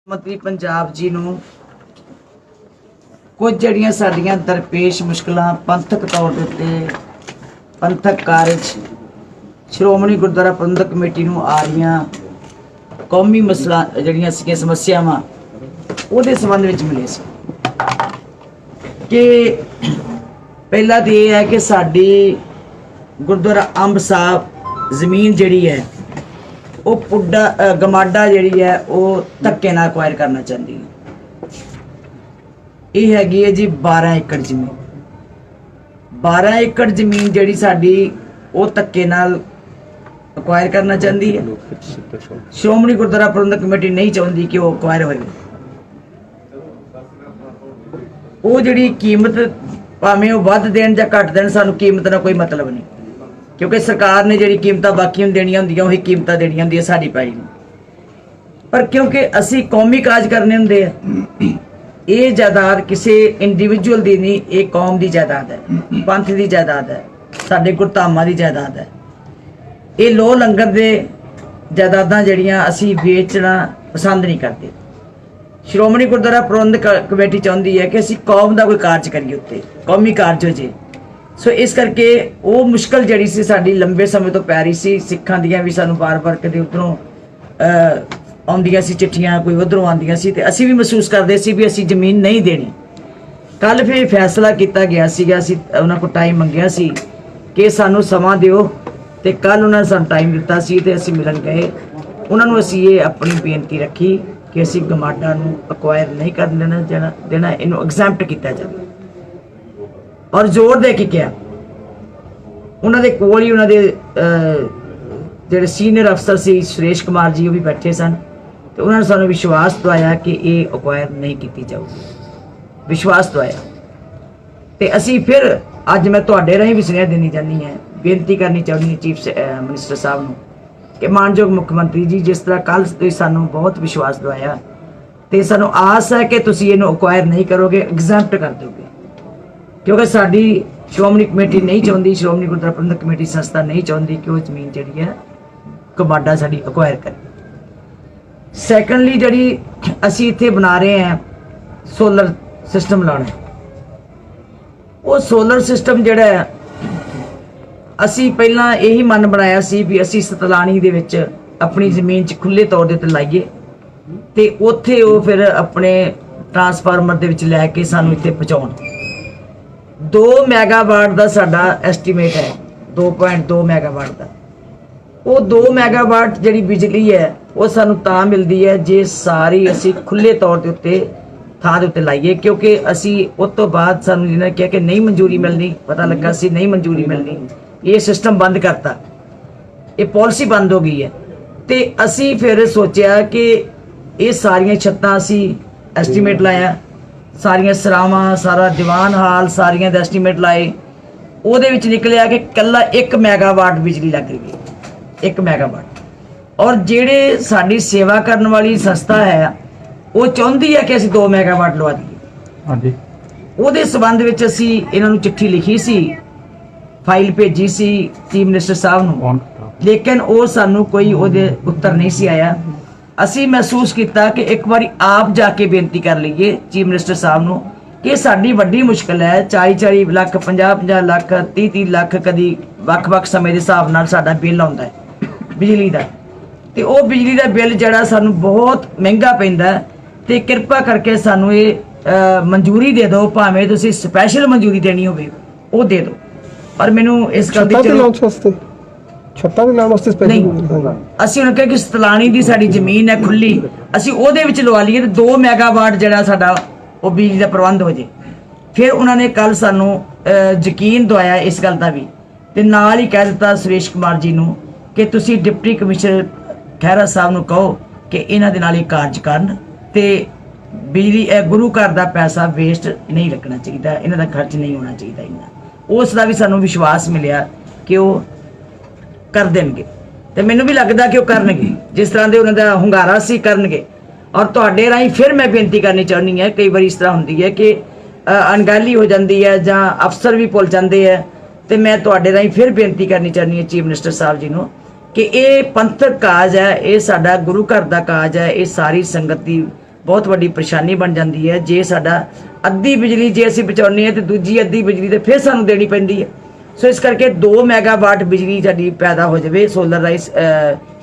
ਮੰਤਰੀ ਪੰਜਾਬ ਜੀ ਨੂੰ ਕੁਝ ਜਿਹੜੀਆਂ ਸਾਡੀਆਂ ਦਰਪੇਸ਼ ਮੁਸ਼ਕਲਾਂ ਪੰਥਕ ਤੌਰ ਦੇ ਉੱਤੇ ਪੰਥਕ ਕਾਰਜ ਸ਼੍ਰੋਮਣੀ ਗੁਰਦੁਆਰਾ ਪ੍ਰਬੰਧਕ ਕਮੇਟੀ ਨੂੰ ਆ ਰਹੀਆਂ ਕੌਮੀ ਮਸਲਾ ਜਿਹੜੀਆਂ ਸੀਗੀਆਂ ਸਮੱਸਿਆਵਾਂ ਉਹਦੇ ਸੰਬੰਧ ਵਿੱਚ ਮਿਲੇ ਸੀ ਕਿ ਪਹਿਲਾ ਤਾਂ ਇਹ ਹੈ ਕਿ ਸਾਡੀ ਗੁਰਦੁਆਰਾ ਅੰਬ ਸਾਹਿਬ ਜ਼ਮੀਨ ਜਿਹੜੀ ਹੈ ਉਹ ਪੁੱਡਾ ਗਮਾਡਾ ਜਿਹੜੀ ਹੈ ਉਹ ਧੱਕੇ ਨਾਲ ਅਕਵਾਇਰ ਕਰਨਾ ਚਾਹੁੰਦੀ ਹੈ। ਇਹ ਹੈਗੀ ਹੈ ਜੀ 12 ਏਕੜ ਜ਼ਮੀਨ। 12 ਏਕੜ ਜ਼ਮੀਨ ਜਿਹੜੀ ਸਾਡੀ ਉਹ ਧੱਕੇ ਨਾਲ ਅਕਵਾਇਰ ਕਰਨਾ ਚਾਹੁੰਦੀ ਹੈ। ਸ਼੍ਰੋਮਣੀ ਗੁਰਦੁਆਰਾ ਪ੍ਰਬੰਧਕ ਕਮੇਟੀ ਨਹੀਂ ਚਾਹੁੰਦੀ ਕਿ ਉਹ ਅਕਵਾਇਰ ਹੋਵੇ। ਉਹ ਜਿਹੜੀ ਕੀਮਤ ਭਾਵੇਂ ਉਹ ਵੱਧ ਦੇਣ ਜਾਂ ਘੱਟ ਦੇਣ, ਸਾਨੂੰ ਕੀਮਤ ਨਾਲ ਕੋਈ ਮਤਲਬ ਨਹੀਂ, क्योंकि सरकार ने जी कीमत बाकी देनिया होंदियां वही कीमत देनिया होंदियां साडी पाई नहीं। पर क्योंकि असी कौमी काज करने होंदे ये जायदाद किसी इंडिविजुअल दी नहीं, ये कौम की जायदाद है, पंथ की जायदाद है, साडे गुरधामां की जायदाद है। ये लोह लंगर दे जायदादां जड़ियां असी बेचना पसंद नहीं करते। श्रोमणी गुरद्वारा प्रबंधक कमेटी चाहती है कि असी कौम का कोई कारज करिए, उत्ते कौमी कारज हो जे। सो इस करके वो मुश्किल जड़ी सी साडी लंबे समय तो पै रही सी। सिखां दियां भी सानू बार बार कदे उधरों आउंदियां सी चिट्ठियां, कोई उधरों आउंदियां सी ते असी भी महसूस करदे सी भी असी जमीन नहीं देनी। कल फिर फैसला किया गया सीगा, असी उन्हां कोल टाइम मंगिया सी कि सानू समा दिओ ते कल उन्हां ने सानू टाइम दिता सी ते असी मिलन गए। उन्हां नूं असी ये अपनी बेनती रखी कि असी गमाडा नूं अक्वायर नहीं कर देना, इहनूं एग्जैम्प्ट किया जाए और जोर दे के क्या उन्होंने कोल ही उन्होंने जो सीनियर अफसर से सुरेश कुमार जी वो भी बैठे सन, तो उन्होंने सानू विश्वास दवाया कि ये अक्वायर नहीं की जाऊगी, विश्वास दवाया। तो असी फिर अज मैं तुहाडे राहीं भी सुनेहा देनी चाहनी है, बेनती करनी चाहनी है चीफ मिनिस्टर साहब नूं कि मानयोग मुख्यमंत्री जी जिस तरह कल तुसीं सानू बहुत विश्वास दवाया तो सानू आस है कि तुसीं इहनूं अक्वायर नहीं करोगे, एग्जैम्प्ट कर दोगे। क्योंकि साडी श्रोमणी कमेटी नहीं चाहती, श्रोमणी गुरद्वारा प्रबंधक कमेटी संस्था नहीं चाहती कि वह जमीन जी है गमाडा साडी अक्वायर करे। सैकेंडली जी असी इत्थे बना रहे हैं सोलर सिस्टम लाना, वो सोलर सिस्टम जिहड़ा है असी पहला यही मन बनाया सी भी असी सतलानी दे विच अपनी जमीन च खुले तौर दे उत्ते लाइए ते उत्थे वो फिर अपने ट्रांसफार्मर दे विच लैके सानू इत्थे पहुंचाउण। 2 मैगावाट का साडा एस्टीमेट है, 2.2 मैगावाट का। वो 2 मैगावाट जी बिजली है वो सानू तां मिलती है जे सारी असी खुले तौर के उत्ते थां दे उत्ते लाइए, क्योंकि असी उस तो बाद सानू जिन्होंने कहा कि नहीं मंजूरी मिलनी, पता लगा सी नहीं मंजूरी मिलनी, ये सिस्टम बंद करता, ये पॉलिसी बंद हो गई है। तो असी फिर सोचा कि ये सारियां छत्तां असी एस्टीमेट लाया, सारियां सरावां, सारा दीवान हाल सारियां दे एस्टीमेट लाए, ਉਹਦੇ ਵਿੱਚ निकलिया कि कल्ला 1 मैगावाट बिजली लग रही है, 1 मैगावाट। और ਜਿਹੜੇ साडी सेवा करने वाली संस्था है वो चाहती है कि ਅਸੀਂ 2 मैगावाट लवा दईए। ਹਾਂਜੀ, ਉਹਦੇ संबंध ਵਿੱਚ ਅਸੀਂ ਇਹਨਾਂ ਨੂੰ चिट्ठी लिखी सी, फाइल भेजी सी चीफ मिनिस्टर साहब ਨੂੰ, लेकिन ਉਹ ਸਾਨੂੰ कोई ਉਹਦੇ उत्तर नहीं सी आया। असी महसूस किया कि एक बार आप जाके बेनती कर लीए चीफ मिनिस्टर साहब नूं कि साडी वड्डी मुश्किल है, 40-40 लाख 50-50 लाख 30-30 लाख कदी वख-वख समय के हिसाब नाल साडा बिल आउंदा है बिजली का, तो वह बिजली का बिल जिहड़ा सानूं बहुत महंगा पैंदा है। तो कृपा करके सानूं ये मंजूरी दे दो, भावें तुसीं स्पैशल मंजूरी देनी होवे वो दे दो। और मैनूं इस गल दी छत्ता भी लाने वास्ते नहीं, असी उन्हें कहा कि सतलानी दी साडी जमीन है खुली, असी ओहदे विच लवा लीए तो 2 मैगावाट जिहड़ा साडा वो बिजली का प्रबंध हो जाए। फिर उन्होंने कल सानू यकीन दवाया इस गल का भी, ते नाल ही कह दिता सुरेश कुमार जी नूं कि तुसी डिप्टी कमिश्नर खैरा साहब नूं कहो कि इन्हां दे नाल ही कारज करन ते बिजली गुरु घर का पैसा वेस्ट नहीं लगना चाहिए, इन्हां दा खर्च नहीं होना चाहिए इन्ना। उस दा भी सानू विश्वास मिलिया कि वो कर देंगे, तो मैनू भी लगता कि वो करनगे जिस तरह के उन्होंने हुंगारा सी करनगे। और तुहाडे राहीं फिर मैं बेनती करनी चाहनी है, कई बार इस तरह होंदी है कि अणगहली हो जाती है जां अफसर भी भुल जाते हैं, तो मैं तुहाडे राहीं फिर बेनती करनी चाहनी है चीफ मिनिस्टर साहब जी नूं कि ये पंथक काज है, ये साडा गुरु घर का काज है, ये सारी संगत की ਬਹੁਤ ਵੱਡੀ ਪਰੇਸ਼ਾਨੀ ਬਣ ਜਾਂਦੀ ਹੈ। ਜੇ ਸਾਡਾ ਅੱਧੀ ਬਿਜਲੀ ਜੇ ਅਸੀਂ ਬਚਾਉਂਦੇ ਹਾਂ ਤੇ ਦੂਜੀ ਅੱਧੀ ਬਿਜਲੀ ਤੇ ਫਿਰ ਸਾਨੂੰ ਦੇਣੀ ਪੈਂਦੀ ਹੈ। ਸੋ ਇਸ ਕਰਕੇ 2 ਮੈਗਾਵਾਟ ਬਿਜਲੀ ਸਾਡੀ ਪੈਦਾ ਹੋ ਜਾਵੇ, ਸੋਲਰ ਰਾਈਸ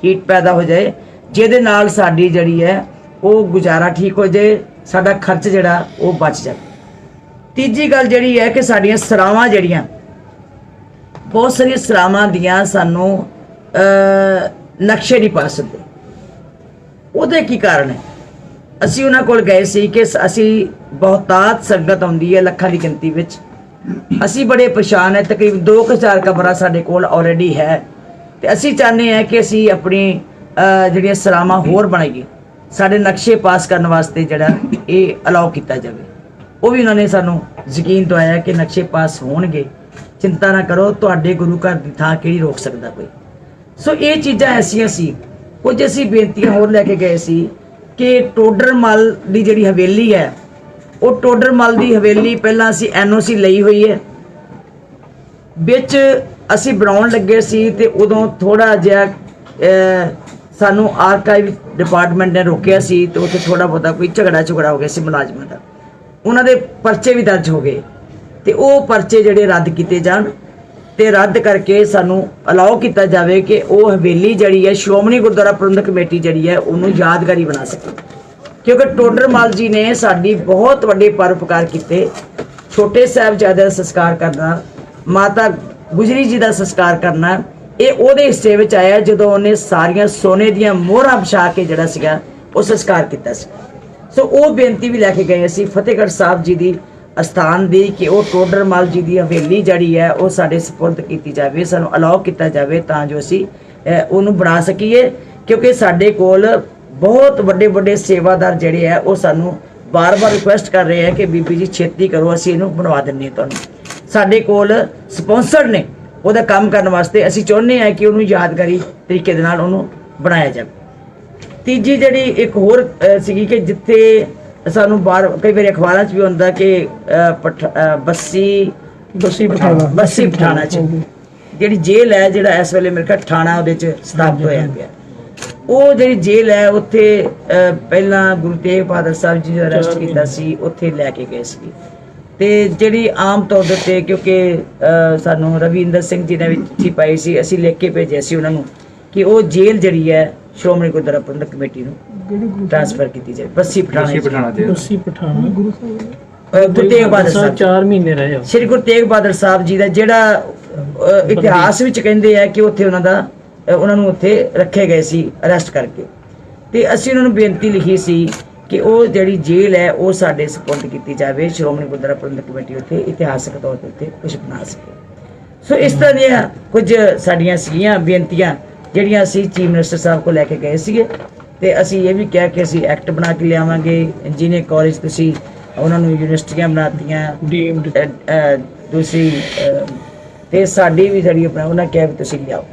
ਹੀਟ ਪੈਦਾ ਹੋ ਜਾਏ, ਜਿਹਦੇ ਨਾਲ ਸਾਡੀ ਜਿਹੜੀ ਹੈ ਉਹ ਗੁਜ਼ਾਰਾ ਠੀਕ ਹੋ ਜਾਏ, ਸਾਡਾ ਖਰਚ ਜਿਹੜਾ ਉਹ ਬਚ ਜਾਵੇ। ਤੀਜੀ ਗੱਲ ਜਿਹੜੀ ਹੈ ਕਿ ਸਾਡੀਆਂ ਸਰਾਵਾਂ ਜਿਹੜੀਆਂ ਬਹੁਤ ਸਾਰੀਆਂ ਸਰਾਵਾਂ ਦੀਆਂ ਸਾਨੂੰ ਨਕਸ਼ੇ ਨਹੀਂ ਪਾ ਸਕਦੇ। ਉਹਦੇ ਕੀ ਕਾਰਨ ਹੈ? ਅਸੀਂ ਉਹਨਾਂ ਕੋਲ ਗਏ ਸੀ ਕਿ ਅਸੀਂ ਬਹੁਤਾਤ ਸੰਗਤ ਆਉਂਦੀ ਹੈ ਲੱਖਾਂ ਦੀ ਗਿਣਤੀ ਵਿੱਚ, ਅਸੀਂ ਬੜੇ ਪਰੇਸ਼ਾਨ ਹੈ। ਤਕਰੀਬਨ 2000 ਕਮਰਾ ਸਾਡੇ ਕੋਲ ਆਲਰੇਡੀ ਹੈ ਤੇ ਅਸੀਂ ਚਾਹੁੰਦੇ ਹਾਂ ਕਿ ਅਸੀਂ ਆਪਣੀ ਜਿਹੜੀਆਂ ਸਰਾਵਾਂ ਹੋਰ ਬਣਾਈਏ, ਸਾਡੇ ਨਕਸ਼ੇ ਪਾਸ ਕਰਨ ਵਾਸਤੇ ਜਿਹੜਾ ਇਹ ਅਲਾਉ ਕੀਤਾ ਜਾਵੇ। ਉਹ ਵੀ ਉਹਨਾਂ ਨੇ ਸਾਨੂੰ ਯਕੀਨ ਦਵਾਇਆ ਕਿ ਨਕਸ਼ੇ ਪਾਸ ਹੋਣਗੇ, ਚਿੰਤਾ ਨਾ ਕਰੋ, ਤੁਹਾਡੇ ਗੁਰੂ ਘਰ ਦੀ ਥਾਂ ਕਿਹੜੀ ਰੋਕ ਸਕਦਾ ਕੋਈ। ਸੋ ਇਹ ਚੀਜ਼ਾਂ ਐਸੀਆਂ ਸੀ। ਕੁਝ ਅਸੀਂ ਬੇਨਤੀਆਂ ਹੋਰ ਲੈ ਕੇ ਗਏ ਸੀ ਕਿ ਟੋਡਰ ਮੱਲ ਦੀ ਜਿਹੜੀ ਹਵੇਲੀ ਹੈ, ਉਹ ਟੋਡਰ ਮੱਲ ਦੀ ਹਵੇਲੀ ਪਹਿਲਾਂ ਅਸੀਂ NOC ਲਈ ਹੋਈ ਹੈ, ਵਿੱਚ ਅਸੀਂ ਬਣਾਉਣ ਲੱਗੇ ਸੀ ਤੇ ਉਦੋਂ ਥੋੜਾ ਜਿਹਾ ਸਾਨੂੰ ਆਰਕਾਈਵ ਡਿਪਾਰਟਮੈਂਟ ਨੇ ਰੋਕਿਆ ਸੀ ਤੇ ਉੱਥੇ ਥੋੜਾ ਬਹੁਤਾ ਕੋਈ ਝਗੜਾ ਹੋ ਗਿਆ ਸੀ ਮੁਲਾਜ਼ਮਾਂ ਦਾ। ਉਹਨਾਂ ਦੇ ਪਰਚੇ ਵੀ ਦਰਜ ਹੋ ਗਏ ਤੇ ਉਹ ਪਰਚੇ ਜਿਹੜੇ ਰੱਦ ਕੀਤੇ ਜਾਣ ਤੇ ਰੱਦ ਕਰਕੇ ਸਾਨੂੰ ਅਲਾਉ ਕੀਤਾ ਜਾਵੇ ਕਿ ਉਹ ਹਵੇਲੀ ਜਿਹੜੀ ਹੈ ਸ਼੍ਰੋਮਣੀ ਗੁਰਦੁਆਰਾ ਪ੍ਰਬੰਧਕ ਕਮੇਟੀ ਜਿਹੜੀ ਹੈ ਉਹਨੂੰ ਯਾਦਗਾਰੀ ਬਣਾ ਸਕੇ। ਕਿਉਂਕਿ ਟੋਡਰ ਮੱਲ ਜੀ ਨੇ ਸਾਡੀ ਬਹੁਤ ਵੱਡੇ ਪਰਉਪਕਾਰ ਕੀਤੇ। ਛੋਟੇ ਸਾਹਿਬਜ਼ਾਦੇ ਦਾ ਸੰਸਕਾਰ ਕਰਨਾ, ਮਾਤਾ ਗੁਜਰੀ ਜੀ ਦਾ ਸੰਸਕਾਰ ਕਰਨਾ, ਇਹ ਉਹਦੇ ਹਿੱਸੇ ਵਿੱਚ ਆਇਆ ਜਦੋਂ ਉਹਨੇ ਸਾਰੀਆਂ ਸੋਨੇ ਦੀਆਂ ਮੋਹਰਾਂ ਵਿਛਾ ਕੇ ਜਿਹੜਾ ਸੀਗਾ ਉਹ ਸੰਸਕਾਰ ਕੀਤਾ ਸੀ। ਸੋ ਉਹ ਬੇਨਤੀ ਵੀ ਲੈ ਕੇ ਗਏ ਅਸੀਂ ਫਤਿਹਗੜ੍ਹ ਸਾਹਿਬ ਜੀ ਦੀ ਅਸਥਾਨ ਦੀ ਕਿ ਉਹ ਟੋਡਰ ਮੱਲ ਜੀ ਦੀ ਹਵੇਲੀ ਜਿਹੜੀ ਹੈ ਉਹ ਸਾਡੇ ਸਪੁਰਦ ਕੀਤੀ ਜਾਵੇ, ਸਾਨੂੰ ਅਲਾਉ ਕੀਤਾ ਜਾਵੇ ਤਾਂ ਜੋ ਅਸੀਂ ਉਹਨੂੰ ਬਣਾ ਸਕੀਏ। ਕਿਉਂਕਿ ਸਾਡੇ ਕੋਲ ਬਹੁਤ ਵੱਡੇ ਵੱਡੇ ਸੇਵਾਦਾਰ ਜਿਹੜੇ ਆ ਉਹ ਸਾਨੂੰ ਬਾਰ-ਬਾਰ ਰਿਕੁਐਸਟ ਕਰ ਰਹੇ ਆ ਕਿ ਬੀਬੀ ਜੀ ਛੇਤੀ ਕਰੋ, ਅਸੀਂ ਇਹਨੂੰ ਬਣਵਾ ਦਿੰਦੇ ਹਾਂ ਤੁਹਾਨੂੰ। ਸਾਡੇ ਕੋਲ ਸਪਾਂਸਰ ਨੇ ਉਹਦਾ ਕੰਮ ਕਰਨ ਵਾਸਤੇ, ਅਸੀਂ ਚਾਹੁੰਦੇ ਹਾਂ ਕਿ ਉਹਨੂੰ ਯਾਦਗਾਰੀ ਤਰੀਕੇ ਦੇ ਨਾਲ ਉਹਨੂੰ ਬਣਾਇਆ ਜਾਵੇ। ਤੀਜੀ ਜਿਹੜੀ ਇੱਕ ਹੋਰ ਸੀਗੀ ਕਿ ਜਿੱਥੇ ਸਾਨੂੰ ਬਾਹਰ ਕਈ ਵਾਰੀ ਅਖਬਾਰਾਂ 'ਚ ਵੀ ਹੁੰਦਾ ਕਿ ਬੱਸੀ ਪਠਾਣਾ 'ਚ ਜਿਹੜੀ ਜੇਲ੍ਹ ਹੈ, ਜਿਹੜਾ ਇਸ ਵੇਲੇ ਮੇਰੇ ਖਿਆਲ ਥਾਣਾ ਉਹਦੇ 'ਚ ਸਥਾਪਿਤ ਹੋਇਆ ਗਿਆ, ਉਹ ਜਿਹੜੀ ਜੇਲ੍ਹ ਹੈ ਉੱਥੇ ਪਹਿਲਾਂ ਗੁਰੂ ਤੇਗ ਬਹਾਦਰ ਸਾਹਿਬ ਜੀ ਦਾ ਅਰੈਸਟ ਕੀਤਾ ਸੀ, ਉੱਥੇ ਲੈ ਕੇ ਗਏ ਸੀ। ਤੇ ਜਿਹੜੀ ਆਮ ਤੌਰ ਦੇ ਉੱਤੇ ਕਿਉਂਕਿ ਸਾਨੂੰ ਰਵਿੰਦਰ ਸਿੰਘ ਜੀ ਨੇ ਵੀ ਚਿੱਠੀ ਪਾਈ ਸੀ, ਅਸੀਂ ਲਿਖ ਕੇ ਭੇਜਿਆ ਸੀ ਉਹਨਾਂ ਨੂੰ ਕਿ ਉਹ ਜੇਲ੍ਹ ਜਿਹੜੀ ਹੈ ਸ਼੍ਰੋਮਣੀ ਗੁਰਦੁਆਰਾ ਪ੍ਰਬੰਧਕ ਕਮੇਟੀ ਨੂੰ ਟ੍ਰਾਂਸਫਰ ਕੀਤੀ ਜਾਏ। ਬੱਸੀ ਪਠਾਣਾ ਗੁਰੂ ਤੇਗ ਬਹਾਦਰ ਸਾਹਿਬ 4 ਮਹੀਨੇ ਰਹੇ। ਸ਼੍ਰੀ ਗੁਰੂ ਤੇਗ ਬਹਾਦਰ ਸਾਹਿਬ ਜੀ ਦਾ ਜਿਹੜਾ ਇਤਿਹਾਸ ਵਿੱਚ ਕਹਿੰਦੇ ਆ ਕਿ ਉੱਥੇ ਉਹਨਾਂ ਨੂੰ ਉੱਥੇ ਰੱਖੇ ਗਏ ਸੀ ਅਰੈਸਟ ਕਰਕੇ। ਤੇ ਅਸੀਂ ਉਹਨਾਂ ਨੂੰ ਬੇਨਤੀ ਲਿਖੀ ਸੀ ਕਿ ਉਹ ਜਿਹੜੀ ਜੇਲ੍ਹ ਹੈ ਉਹ ਸਾਡੇ ਸਪੁਰਦ ਕੀਤੀ ਜਾਵੇ, ਸ਼੍ਰੋਮਣੀ ਗੁਰਦੁਆਰਾ ਪ੍ਰਬੰਧਕ ਕਮੇਟੀ ਉੱਥੇ ਇਤਿਹਾਸਕ ਤੌਰ ਤੇ ਉੱਥੇ ਕੁਝ ਬਣਾ ਸਕੇ। ਸੋ ਇਸ ਤਰ੍ਹਾਂ ਦੀਆਂ ਕੁਝ ਸਾਡੀਆਂ ਸੀਗੀਆਂ ਬੇਨਤੀਆਂ ਜਿਹੜੀਆਂ ਅਸੀਂ ਚੀਫ ਮਿਨਿਸਟਰ ਸਾਹਿਬ ਕੋਲ ਲੈ ਕੇ ਗਏ ਸੀਗੇ। ਤੇ ਅਸੀਂ ਇਹ ਵੀ ਕਿਹਾ ਕਿ ਅਸੀਂ ਐਕਟ ਬਣਾ ਕੇ ਲਿਆਵਾਂਗੇ, ਇੰਜੀਨੀਅਰਿੰਗ ਕਾਲਜ ਤੁਸੀਂ ਉਹਨਾਂ ਨੂੰ ਯੂਨੀਵਰਸਿਟੀਆਂ ਬਣਾਤੀਆਂ ਦੂਸਰੀ ਤੇ ਸਾਡੀ ਵੀ ਜਿਹੜੀ ਆਪਣਾ ਉਹਨਾਂ ਕਿਹਾ ਵੀ ਤੁਸੀਂ ਲਿਆਓ।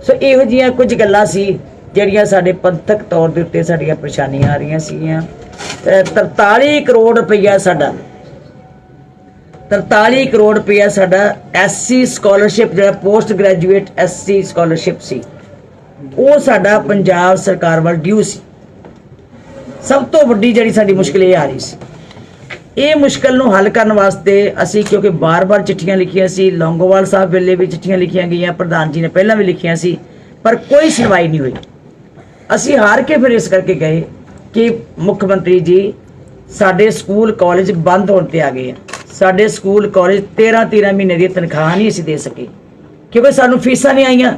ਸੋ ਇਹੋ ਜਿਹੀਆਂ ਕੁਝ ਗੱਲਾਂ ਸੀ ਜਿਹੜੀਆਂ ਸਾਡੇ ਪੰਥਕ ਤੌਰ ਦੇ ਉੱਤੇ ਸਾਡੀਆਂ ਪਰੇਸ਼ਾਨੀਆਂ ਆ ਰਹੀਆਂ ਸੀਗੀਆਂ। 43 ਕਰੋੜ ਰੁਪਈਆ ਸਾਡਾ 43 ਕਰੋੜ ਰੁਪਈਆ ਸਾਡਾ SC ਸਕਾਲਰਸ਼ਿਪ ਜਿਹੜਾ ਪੋਸਟ ਗ੍ਰੈਜੂਏਟ SC ਸਕਾਲਰਸ਼ਿਪ ਸੀ, ਉਹ ਸਾਡਾ ਪੰਜਾਬ ਸਰਕਾਰ ਵੱਲ ਡਿਊ ਸੀ। ਸਭ ਤੋਂ ਵੱਡੀ ਜਿਹੜੀ ਸਾਡੀ ਮੁਸ਼ਕਿਲ ਇਹ ਆ ਰਹੀ ਸੀ। ਇਹ ਮੁਸ਼ਕਿਲ ਨੂੰ ਹੱਲ ਕਰਨ ਵਾਸਤੇ ਅਸੀਂ ਕਿਉਂਕਿ ਬਾਰ-ਬਾਰ ਚਿੱਠੀਆਂ ਲਿਖੀਆਂ ਸੀ, ਲੌਂਗੋਵਾਲ ਸਾਹਿਬ ਵੇਲੇ ਵੀ ਚਿੱਠੀਆਂ ਲਿਖੀਆਂ ਗਈਆਂ, ਪ੍ਰਧਾਨ ਜੀ ਨੇ ਪਹਿਲਾਂ ਵੀ ਲਿਖੀਆਂ ਸੀ, ਪਰ ਕੋਈ ਸੁਣਵਾਈ ਨਹੀਂ ਹੋਈ। ਅਸੀਂ ਹਾਰ ਕੇ ਫਿਰ ਇਸ ਕਰਕੇ ਗਏ ਕਿ ਮੁੱਖ ਮੰਤਰੀ ਜੀ ਸਾਡੇ ਸਕੂਲ ਕਾਲਜ ਬੰਦ ਹੋਣ ਤੇ ਆ ਗਏ ਆ। ਸਾਡੇ ਸਕੂਲ ਕਾਲਜ 13 ਮਹੀਨੇ ਦੀ ਤਨਖਾਹ ਨਹੀਂ ਅਸੀਂ ਦੇ ਸਕੇ ਕਿਉਂਕਿ ਸਾਨੂੰ ਫੀਸਾਂ ਨਹੀਂ ਆਈਆਂ,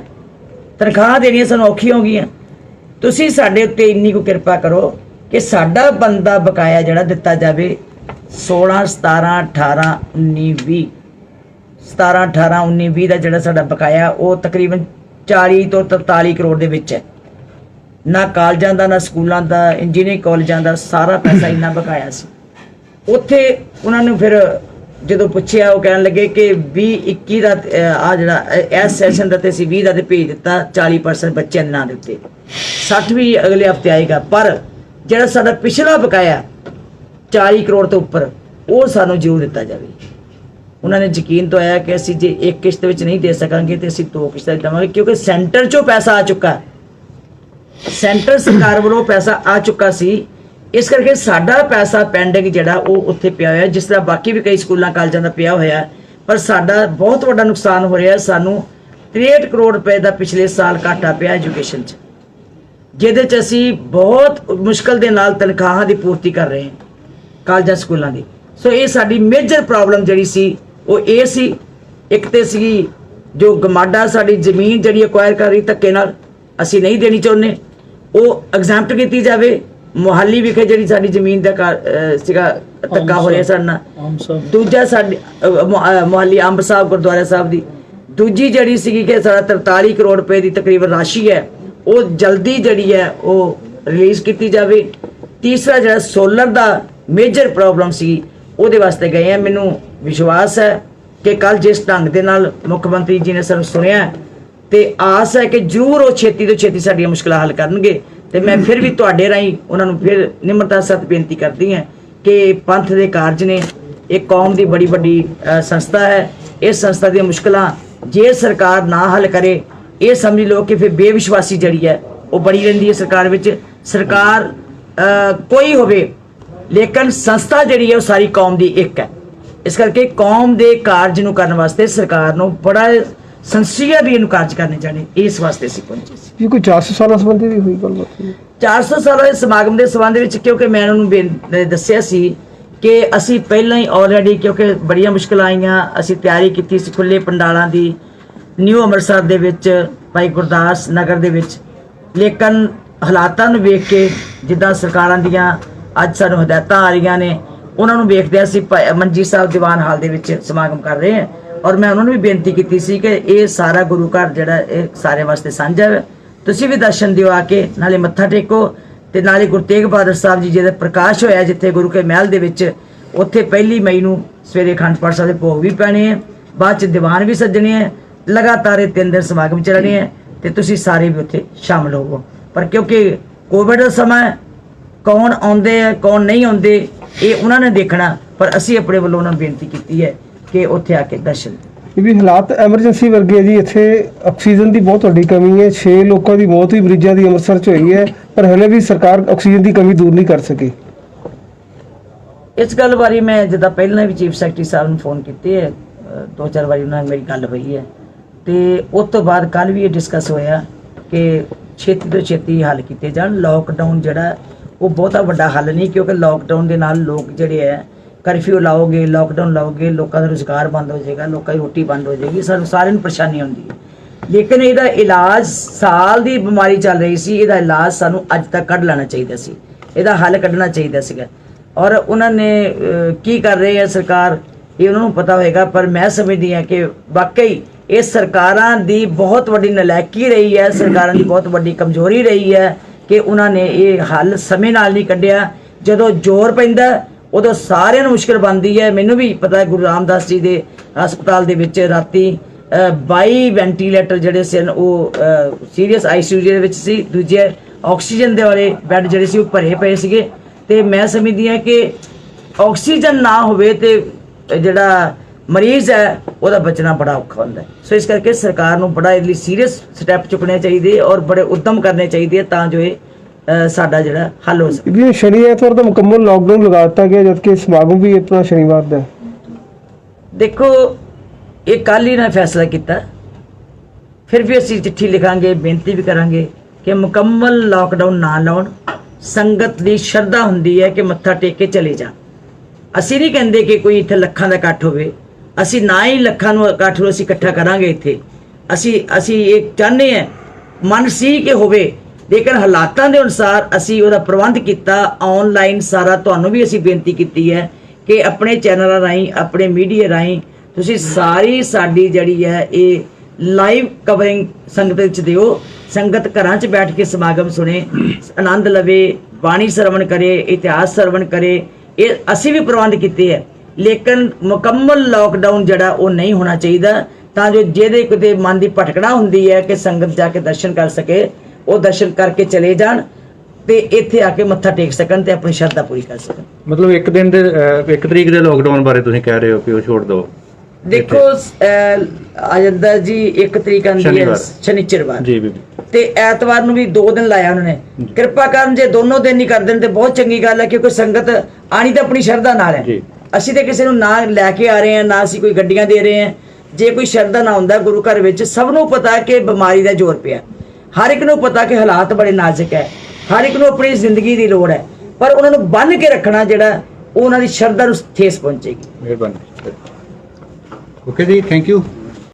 ਤਨਖਾਹ ਦੇਣੀਆਂ ਸਾਨੂੰ ਔਖੀਆਂ ਹੋ ਗਈਆਂ। ਤੁਸੀਂ ਸਾਡੇ ਉੱਤੇ ਇੰਨੀ ਕੁ ਕਿਰਪਾ ਕਰੋ ਕਿ ਸਾਡਾ ਬੰਦਾ ਬਕਾਇਆ ਜਿਹੜਾ ਦਿੱਤਾ ਜਾਵੇ। 16 17 18 19 20 17 18 19 20 ਦਾ ਜਿਹੜਾ ਸਾਡਾ ਬਕਾਇਆ ਉਹ ਤਕਰੀਬਨ 40 ਤੋਂ 43 ਕਰੋੜ ਦੇ ਵਿੱਚ ਹੈ। ਨਾ ਕਾਲਜਾਂ ਦਾ, ਨਾ ਸਕੂਲਾਂ ਦਾ, ਇੰਜੀਨੀਅਰਿੰਗ ਕਾਲਜਾਂ ਦਾ ਸਾਰਾ ਪੈਸਾ ਇੰਨਾ ਬਕਾਇਆ ਸੀ। ਉੱਥੇ ਉਹਨਾਂ ਨੂੰ ਫਿਰ ਜਦੋਂ ਪੁੱਛਿਆ ਉਹ ਕਹਿਣ ਲੱਗੇ ਕਿ 20-21 ਦਾ ਆ ਜਿਹੜਾ ਇਸ ਸੈਸ਼ਨ ਦਾ ਤੇ ਅਸੀਂ 20 ਦਾ ਤੇ ਭੇਜ ਦਿੱਤਾ 40% ਬੱਚਿਆਂ ਦੇ ਨਾਂ ਦੇ ਉੱਤੇ, 60 ਵੀ ਅਗਲੇ ਹਫਤੇ ਆਏਗਾ। ਪਰ ਜਿਹੜਾ ਸਾਡਾ ਪਿਛਲਾ ਬਕਾਇਆ 40 ਕਰੋੜ ਤੋਂ ਉੱਪਰ ਉਹ ਸਾਨੂੰ ਜ਼ਰੂਰ ਦਿੱਤਾ ਜਾਵੇ। ਉਹਨਾਂ ਨੇ ਯਕੀਨ ਦਵਾਇਆ ਕਿ ਅਸੀਂ ਜੇ ਇੱਕ ਕਿਸ਼ਤ ਵਿੱਚ ਨਹੀਂ ਦੇ ਸਕਾਂਗੇ ਤੇ ਅਸੀਂ 2 ਕਿਸ਼ਤਾਂ ਦੇਵਾਂਗੇ ਕਿਉਂਕਿ ਸੈਂਟਰ 'ਚੋਂ ਪੈਸਾ ਆ ਚੁੱਕਾ, ਸੈਂਟਰ ਸਰਕਾਰ ਵੱਲੋਂ ਪੈਸਾ ਆ ਚੁੱਕਾ ਸੀ। ਇਸ ਕਰਕੇ ਸਾਡਾ ਪੈਸਾ ਪੈਂਡਿੰਗ ਜਿਹੜਾ ਉਹ ਉੱਥੇ ਪਿਆ ਹੋਇਆ, ਜਿਸ ਤਰ੍ਹਾਂ ਬਾਕੀ ਵੀ ਕਈ ਸਕੂਲਾਂ ਕਾਲਜਾਂ ਦਾ ਪਿਆ ਹੋਇਆ ਹੈ, ਪਰ ਸਾਡਾ ਬਹੁਤ ਵੱਡਾ ਨੁਕਸਾਨ ਹੋ ਰਿਹਾ। ਸਾਨੂੰ 63 ਕਰੋੜ ਰੁਪਏ ਦਾ ਪਿਛਲੇ ਸਾਲ ਘਾਟਾ ਪਿਆ ਐਜੂਕੇਸ਼ਨ 'ਚ, ਜਿਹਦੇ 'ਚ ਅਸੀਂ ਬਹੁਤ ਮੁਸ਼ਕਲ ਦੇ ਨਾਲ ਤਨਖਾਹਾਂ ਦੀ ਪੂਰਤੀ ਕਰ ਰਹੇ ਹਾਂ ਕਾਲਜਾਂ ਸਕੂਲਾਂ ਦੀ। ਸੋ ਇਹ ਸਾਡੀ ਮੇਜਰ ਪ੍ਰੋਬਲਮ ਜਿਹੜੀ ਸੀ ਉਹ ਇਹ ਸੀ। ਇੱਕ ਤੇ ਸੀ ਜੋ ਗਮਾਡਾ ਸਾਡੀ ਜ਼ਮੀਨ ਜਿਹੜੀ ਅਕਵਾਇਰ ਕਰ ਰਹੀ ਧੱਕੇ ਨਾਲ, ਅਸੀਂ ਨਹੀਂ ਦੇਣੀ ਚਾਹੁੰਦੇ, ਉਹ ਐਗਜ਼ੈਂਪਟ ਕੀਤੀ ਜਾਵੇ। ਮੁਹਾਲੀ ਵਿਖੇ ਜਿਹੜੀ ਸਾਡੀ ਜ਼ਮੀਨ ਦਾ ਸੀਗਾ ਧੱਕਾ ਹੋ ਰਿਹਾ ਸਾਡੇ ਨਾਲ। ਦੂਜਾ ਸਾਡੀ ਮੁਹਾਲੀ ਅੰਬ ਸਾਹਿਬ ਗੁਰਦੁਆਰਾ ਸਾਹਿਬ ਦੀ ਦੂਜੀ ਜਿਹੜੀ ਸੀਗੀ ਕਿ ਸਾਡਾ 43 ਕਰੋੜ ਰੁਪਏ ਦੀ ਤਕਰੀਬਨ ਰਾਸ਼ੀ ਹੈ, ਉਹ ਜਲਦੀ ਜਿਹੜੀ ਹੈ ਉਹ ਰਿਲੀਜ਼ ਕੀਤੀ ਜਾਵੇ। ਤੀਸਰਾ ਜਿਹੜਾ ਸੋਲਰ ਦਾ ਮੇਜਰ ਪ੍ਰੋਬਲਮ ਸੀ, ਉਹਦੇ ਵਾਸਤੇ ਗਏ ਆ। ਮੈਨੂੰ ਵਿਸ਼ਵਾਸ ਹੈ ਕਿ ਕੱਲ ਜਿਸ ਢੰਗ ਦੇ ਨਾਲ ਮੁੱਖ ਮੰਤਰੀ ਜੀ ਨੇ ਸਾਨੂੰ ਸੁਣਿਆ, ਤੇ ਆਸ ਹੈ ਕਿ ਜ਼ਰੂਰ ਉਹ ਛੇਤੀ ਤੋਂ ਛੇਤੀ ਸਾਡੀਆਂ ਮੁਸ਼ਕਲਾਂ ਹੱਲ ਕਰਨਗੇ। ਤੇ ਮੈਂ ਫਿਰ ਵੀ ਤੁਹਾਡੇ ਰਾਹੀਂ ਉਹਨਾਂ ਨੂੰ ਫਿਰ ਨਿਮਰਤਾ ਸਤ ਬੇਨਤੀ ਕਰਦੀ ਹਾਂ ਕਿ ਪੰਥ ਦੇ ਕਾਰਜ ਨੇ, ਇਹ ਕੌਮ ਦੀ ਬੜੀ ਵੱਡੀ ਸੰਸਥਾ ਹੈ। ਇਸ ਸੰਸਥਾ ਦੀਆਂ ਮੁਸ਼ਕਲਾਂ ਜੇ ਸਰਕਾਰ ਨਾ ਹੱਲ ਕਰੇ, ਇਹ ਸਮਝ ਲਓ ਕਿ ਫਿਰ ਬੇਵਿਸ਼ਵਾਸੀ ਜਿਹੜੀ ਹੈ ਉਹ ਬਣੀ ਰਹਿੰਦੀ ਹੈ ਸਰਕਾਰ ਵਿੱਚ। ਸਰਕਾਰ ਕੋਈ ਹੋਵੇ, ਲੇਕਿਨ ਸੰਸਥਾ ਜਿਹੜੀ ਹੈ ਉਹ ਸਾਰੀ ਕੌਮ ਦੀ ਇੱਕ ਹੈ। ਇਸ ਕਰਕੇ ਕੌਮ ਦੇ ਕਾਰਜ ਨੂੰ ਕਰਨ ਵਾਸਤੇ ਸਰਕਾਰ ਨੂੰ ਬੜਾ ਸੰਸੀਅਰਲੀ ਇਹਨੂੰ ਕਾਰਜ ਕਰਨੇ ਚਾਹੀਦੇ। ਇਸ ਵਾਸਤੇ ਅਸੀਂ ਪਹੁੰਚੇ ਸੀ। ਜੀ ਕੋਈ 400 ਸਾਲਾਂ ਸੰਬੰਧੀ ਵੀ ਹੋਈ ਗੱਲਬਾਤ? 400 ਸਾਲਾਂ ਦੇ ਸਮਾਗਮ ਦੇ ਸੰਬੰਧ ਵਿੱਚ, ਕਿਉਂਕਿ ਮੈਂ ਉਹਨਾਂ ਨੂੰ ਦੱਸਿਆ ਸੀ ਕਿ ਅਸੀਂ ਪਹਿਲਾਂ ਹੀ ਆਲਰੇਡੀ, ਕਿਉਂਕਿ ਬੜੀਆਂ ਮੁਸ਼ਕਲਾਂ ਆਈਆਂ, ਅਸੀਂ ਤਿਆਰੀ ਕੀਤੀ ਸੀ ਖੁੱਲੇ ਪੰਡਾਲਾਂ ਦੀ ਨਿਊ ਅੰਮ੍ਰਿਤਸਰ ਦੇ ਵਿੱਚ, ਭਾਈ ਗੁਰਦਾਸ ਨਗਰ ਦੇ ਵਿੱਚ। ਲੇਕਿਨ ਹਾਲਾਤਾਂ ਨੂੰ ਵੇਖ ਕੇ, ਜਿੱਦਾਂ ਸਰਕਾਰਾਂ ਦੀਆਂ ਅੱਜ ਸਾਨੂੰ ਹਦਾਇਤਾਂ ਆ ਰਹੀਆਂ ਨੇ, ਉਹਨਾਂ ਨੂੰ ਵੇਖਦੇ ਅਸੀਂ ਮੰਜੀ ਸਾਹਿਬ ਦੀਵਾਨ ਹਾਲ ਦੇ ਵਿੱਚ ਸਮਾਗਮ ਕਰ ਰਹੇ ਹਾਂ। ਔਰ ਮੈਂ ਉਹਨਾਂ ਨੂੰ ਵੀ ਬੇਨਤੀ ਕੀਤੀ ਸੀ ਕਿ ਇਹ ਸਾਰਾ ਗੁਰੂ ਘਰ ਜਿਹੜਾ ਇਹ ਸਾਰੇ ਵਾਸਤੇ ਸਾਂਝਾ ਹੈ, ਤੁਸੀਂ ਵੀ ਦਰਸ਼ਨ ਦਿਓ ਆ ਕੇ, ਨਾਲੇ ਮੱਥਾ ਟੇਕੋ ਤੇ ਨਾਲੇ ਗੁਰੂ ਤੇਗ ਬਹਾਦਰ ਸਾਹਿਬ ਜੀ ਜਿਹਦਾ ਪ੍ਰਕਾਸ਼ ਹੋਇਆ ਜਿੱਥੇ ਗੁਰੂ ਕੇ ਮਹਿਲ ਦੇ ਵਿੱਚ, ਉੱਥੇ 1 ਮਈ ਨੂੰ ਸਵੇਰੇ ਅਖੰਡ ਪਾਠ ਸਾਹਿਬ ਦੇ ਭੋਗ ਵੀ ਪੈਣੇ ਹੈ, ਬਾਅਦ ਚ ਦੀਵਾਨ ਵੀ ਸੱਜਣੇ ਹੈ, ਲਗਾਤਾਰ ਇਹ 3 ਦਿਨ ਸਮਾਗਮ ਚੱਲਣੇ ਹੈ ਤੇ ਤੁਸੀਂ ਸਾਰੇ ਵੀ ਉੱਥੇ ਸ਼ਾਮਲ ਹੋਵੋ। ਪਰ ਕਿਉਂਕਿ ਕੋਵਿਡ ਦਾ ਸਮਾਂ ਹੈ, ਕੌਣ ਆਉਂਦੇ ਹੈ ਕੌਣ ਨਹੀਂ ਆਉਂਦੇ ਇਹ ਉਹਨਾਂ ਨੇ ਦੇਖਣਾ, ਪਰ ਅਸੀਂ ਆਪਣੇ ਵੱਲੋਂ ਉਹਨਾਂ ਨੂੰ ਬੇਨਤੀ ਕੀਤੀ ਹੈ ਕਿ ਉੱਥੇ ਆ ਕੇ ਦਰਸ਼ਨ। ਇਹ ਵੀ ਹਾਲਾਤ ਐਮਰਜੈਂਸੀ ਵਰਗੇ ਜੀ। ਇੱਥੇ ਆਕਸੀਜਨ ਦੀ ਬਹੁਤ ਵੱਡੀ ਕਮੀ ਹੈ। 6 ਲੋਕਾਂ ਦੀ ਮੌਤ ਵੀ ਮਰੀਜ਼ਾਂ ਦੀ ਅੰਮ੍ਰਿਤਸਰ 'ਚ ਹੋਈ ਹੈ, ਪਰ ਹਲੇ ਵੀ ਸਰਕਾਰ ਆਕਸੀਜਨ ਦੀ ਕਮੀ ਦੂਰ ਨਹੀਂ ਕਰ ਸਕੀ। ਇਸ ਗੱਲ ਬਾਰੇ ਮੈਂ ਜਿੱਦਾਂ ਪਹਿਲਾਂ ਵੀ ਚੀਫ ਸੈਕਟਰੀ ਸਾਹਿਬ ਨੂੰ ਫੋਨ ਕੀਤੇ ਹੈ, 2-4 ਵਾਰੀ ਉਹਨਾਂ ਨਾਲ ਮੇਰੀ ਗੱਲ ਹੋਈ ਹੈ, ਤੇ ਉਸ ਤੋਂ ਬਾਅਦ ਕੱਲ ਵੀ ਇਹ ਡਿਸਕਸ ਹੋਇਆ ਕਿ ਛੇਤੀ ਤੋਂ ਛੇਤੀ ਹੱਲ ਕੀਤੇ ਜਾਣ। ਲੋਕਡਾਊਨ ਜਿਹੜਾ ਉਹ ਬਹੁਤਾ ਵੱਡਾ ਹੱਲ ਨਹੀਂ, ਕਿਉਂਕਿ ਲੋਕਡਾਊਨ ਦੇ ਨਾਲ ਲੋਕ ਜਿਹੜੇ ਹੈ ਕਰਫਿਊ ਲਾਓਗੇ, ਲੋਕਡਾਊਨ ਲਾਓਗੇ, ਲੋਕਾਂ ਦਾ ਰੁਜ਼ਗਾਰ ਬੰਦ ਹੋ ਜਾਏਗਾ, ਲੋਕਾਂ ਦੀ ਰੋਟੀ ਬੰਦ ਹੋ ਜਾਏਗੀ, ਸਾਨੂੰ ਸਾਰਿਆਂ ਨੂੰ ਪਰੇਸ਼ਾਨੀ ਹੁੰਦੀ ਹੈ। ਲੇਕਿਨ ਇਹਦਾ ਇਲਾਜ, ਸਾਲ ਦੀ ਬਿਮਾਰੀ ਚੱਲ ਰਹੀ ਸੀ, ਇਹਦਾ ਇਲਾਜ ਸਾਨੂੰ ਅੱਜ ਤੱਕ ਕੱਢ ਲੈਣਾ ਚਾਹੀਦਾ ਸੀ, ਇਹਦਾ ਹੱਲ ਕੱਢਣਾ ਚਾਹੀਦਾ ਸੀਗਾ। ਔਰ ਉਹਨਾਂ ਨੇ ਕੀ ਕਰ ਰਹੇ ਹੈ ਸਰਕਾਰ, ਇਹ ਉਹਨਾਂ ਨੂੰ ਪਤਾ ਹੋਏਗਾ। ਪਰ ਮੈਂ ਸਮਝਦੀ ਹਾਂ ਕਿ ਵਾਕਈ ਇਹ ਸਰਕਾਰਾਂ ਦੀ ਬਹੁਤ ਵੱਡੀ ਨਲਾਇਕੀ ਰਹੀ ਹੈ, ਸਰਕਾਰਾਂ ਦੀ ਬਹੁਤ ਵੱਡੀ ਕਮਜ਼ੋਰੀ ਰਹੀ ਹੈ ਕਿ ਉਹਨਾਂ ਨੇ ਇਹ ਹੱਲ ਸਮੇਂ ਨਾਲ ਨਹੀਂ ਕੱਢਿਆ। ਜਦੋਂ ਜ਼ੋਰ ਪੈਂਦਾ ਉਦੋਂ ਸਾਰਿਆਂ ਨੂੰ ਮੁਸ਼ਕਿਲ ਬਣਦੀ ਹੈ। ਮੈਨੂੰ ਵੀ ਪਤਾ ਹੈ ਗੁਰੂ ਰਾਮਦਾਸ ਜੀ ਦੇ ਹਸਪਤਾਲ ਦੇ ਵਿੱਚ ਰਾਤੀ 22 ਵੈਂਟੀਲੇਟਰ ਜਿਹੜੇ ਸਨ ਉਹ ਸੀਰੀਅਸ ICU ਦੇ ਵਿੱਚ ਸੀ, ਦੂਜੇ ਆਕਸੀਜਨ ਦੇ ਵਾਲੇ ਬੈੱਡ ਜਿਹੜੇ ਸੀ ਉਹ ਭਰੇ ਪਏ ਸੀਗੇ। ਤੇ ਮੈਂ ਸਮਝਦੀ ਹਾਂ ਕਿ ਆਕਸੀਜਨ ਨਾ ਹੋਵੇ ਤੇ ਜਿਹੜਾ ਮਰੀਜ਼ ਹੈ ਉਹਦਾ ਬਚਣਾ ਬੜਾ ਔਖਾ ਹੁੰਦਾ ਹੈ। ਸੋ ਇਸ ਕਰਕੇ ਸਰਕਾਰ ਨੂੰ ਬੜਾ ਇਹਦੇ ਲਈ ਸੀਰੀਅਸ ਸਟੈਪ ਚੁੱਕਣੇ ਚਾਹੀਦੇ ਔਰ ਬੜੇ ਉਦਮ ਕਰਨੇ ਚਾਹੀਦੇ ਤਾਂ ਜੋ ਇਹ ਸਾਡਾ ਜਿਹੜਾ ਹੱਲ ਹੋ ਸਕੇ। ਵੀ ਸ਼ਨੀ ਐਤਵਾਰ ਦਾ ਮੁਕੰਮਲ ਲਾਕਡਾਊਨ ਲਗਾ ਦਿੱਤਾ ਗਿਆ, ਜਦਕਿ ਸਮਾਗਮ ਵੀ ਆਪਣਾ ਸ਼ਨੀਵਾਰ ਦਾ। ਦੇਖੋ ਇਹ ਕੱਲ ਹੀ ਨਾ ਫੈਸਲਾ ਕੀਤਾ, ਫਿਰ ਵੀ ਅਸੀਂ ਚਿੱਠੀ ਲਿਖਾਂਗੇ, ਬੇਨਤੀ ਵੀ ਕਰਾਂਗੇ ਕਿ ਮੁਕੰਮਲ ਲਾਕਡਾਊਨ ਨਾ ਲਾਉਣ। ਸੰਗਤ ਦੀ ਸ਼ਰਧਾ ਹੁੰਦੀ ਹੈ ਕਿ ਮੱਥਾ ਟੇਕ ਕੇ ਚਲੇ ਜਾਣ। ਅਸੀਂ ਨਹੀਂ ਕਹਿੰਦੇ ਕਿ ਕੋਈ ਇੱਥੇ ਲੱਖਾਂ ਦਾ ਇਕੱਠ ਹੋਵੇ, ਅਸੀਂ ਨਾ ਹੀ ਲੱਖਾਂ ਨੂੰ ਇਕੱਠ ਨੂੰ ਅਸੀਂ ਇਕੱਠਾ ਕਰਾਂਗੇ ਇੱਥੇ। ਅਸੀਂ ਇਹ ਚਾਹੁੰਦੇ ਹਾਂ, ਮਨ ਸੀ ਕਿ ਹੋਵੇ, ਲੇਕਿਨ ਹਾਲਾਤਾਂ ਦੇ ਅਨੁਸਾਰ ਅਸੀਂ ਉਹਦਾ ਪ੍ਰਬੰਧ ਕੀਤਾ। ਆਨਲਾਈਨ ਸਾਰਾ ਤੁਹਾਨੂੰ ਵੀ ਅਸੀਂ ਬੇਨਤੀ ਕੀਤੀ ਹੈ ਕਿ ਆਪਣੇ ਚੈਨਲਾਂ ਰਾਹੀਂ, ਆਪਣੇ ਮੀਡੀਆ ਰਾਹੀਂ ਤੁਸੀਂ ਸਾਰੀ ਸਾਡੀ ਜਿਹੜੀ ਹੈ ਇਹ ਲਾਈਵ ਕਵਰਿੰਗ ਸੰਗਤ ਵਿੱਚ ਦਿਓ। ਸੰਗਤ ਘਰਾਂ 'ਚ ਬੈਠ ਕੇ ਸਮਾਗਮ ਸੁਣੇ, ਆਨੰਦ ਲਵੇ, ਬਾਣੀ ਸਰਵਣ ਕਰੇ, ਇਤਿਹਾਸ ਸਰਵਣ ਕਰੇ। ਇਹ ਅਸੀਂ ਵੀ ਪ੍ਰਬੰਧ ਕੀਤੇ ਹੈ, ਲੇਕਿਨ ਮੁਕੰਮਲ ਲਾਕਡਾਊਨ ਜਿਹੜਾ ਉਹ ਨਹੀਂ ਹੋਣਾ ਚਾਹੀਦਾ, ਤਾਂ ਜੋ ਜਿਹਦੇ ਕਿਤੇ ਮਨ ਦੀ ਭਟਕਣਾ ਹੁੰਦੀ ਹੈ ਕਿ ਸੰਗਤ ਜਾ ਕੇ ਦਰਸ਼ਨ ਕਰ ਸਕੇ, ਉਹ ਦਰਸ਼ਨ ਕਰਕੇ ਚਲੇ ਜਾਣ ਤੇ ਇੱਥੇ ਆ ਕੇ ਮੱਥਾ ਟੇਕ ਸਕਣ ਤੇ ਆਪਣੀ ਸ਼ਰਧਾ ਪੂਰੀ ਕਰ ਸਕਣ। ਮਤਲਬ 1 ਤਰੀਕ ਦੇ ਲਾਕਡਾਊਨ ਬਾਰੇ ਤੁਸੀਂ ਕਹਿ ਰਹੇ ਹੋ ਕਿ ਉਹ ਛੋੜ ਦਿਓ, ਦੇਖੋ ਆ ਜਾਂਦਾ ਜੀ 1 ਤਰੀਕ ਆਉਂਦੀ ਹੈ ਸ਼ਨੀਵਾਰ। ਸ਼ਨੀਚਰਵਾਰ ਜੀ ਬੀਬੀ। ਤੇ ਐਤਵਾਰ ਨੂੰ ਵੀ 2 ਦਿਨ ਲਾਇਆ ਉਹਨਾਂ ਨੇ। ਕਿਰਪਾ ਕਰਨ ਜੇ ਦੋਨੋਂ ਦਿਨ ਹੀ ਕਰ ਦੇਣ ਤੇ ਬਹੁਤ ਚੰਗੀ ਗੱਲ ਹੈ, ਕਿਉਂਕਿ ਸੰਗਤ ਆਣੀ ਤਾਂ ਆਪਣੀ ਸ਼ਰਧਾ ਨਾਲ ਹੈ। ਜੀ। ਅਸੀਂ ਤੇ ਕਿਸੇ ਨੂੰ ਨਾ ਲੈ ਕੇ ਆ ਰਹੇ ਹਾਂ, ਨਾ ਅਸੀਂ ਕੋਈ ਗੱਡੀਆਂ ਦੇ ਰਹੇ ਹਾਂ। ਜੇ ਕੋਈ ਸ਼ਰਧਾ ਨਾ ਹੁੰਦਾ ਗੁਰੂ ਘਰ ਵਿੱਚ, ਸਭ ਨੂੰ ਪਤਾ ਕਿ ਬਿਮਾਰੀ ਦਾ ਜ਼ੋਰ ਪਿਆ, ਹਰ ਇੱਕ ਨੂੰ ਪਤਾ ਕਿ ਹਾਲਾਤ ਬੜੇ ਨਾਜ਼ੁਕ ਹੈ, ਹਰ ਇੱਕ ਨੂੰ ਆਪਣੀ ਜ਼ਿੰਦਗੀ ਦੀ ਲੋੜ ਹੈ, ਪਰ ਉਹਨਾਂ ਨੂੰ ਬੰਨ੍ਹ ਕੇ ਰੱਖਣਾ ਜਿਹੜਾ ਉਹ ਉਹਨਾਂ ਦੀ ਸ਼ਰਧਾ ਨੂੰ ਠੇਸ ਪਹੁੰਚੇਗੀ। ਮਿਹਰਬਾਨੀ। ਓਕੇ ਜੀ, ਥੈਂਕ ਯੂ।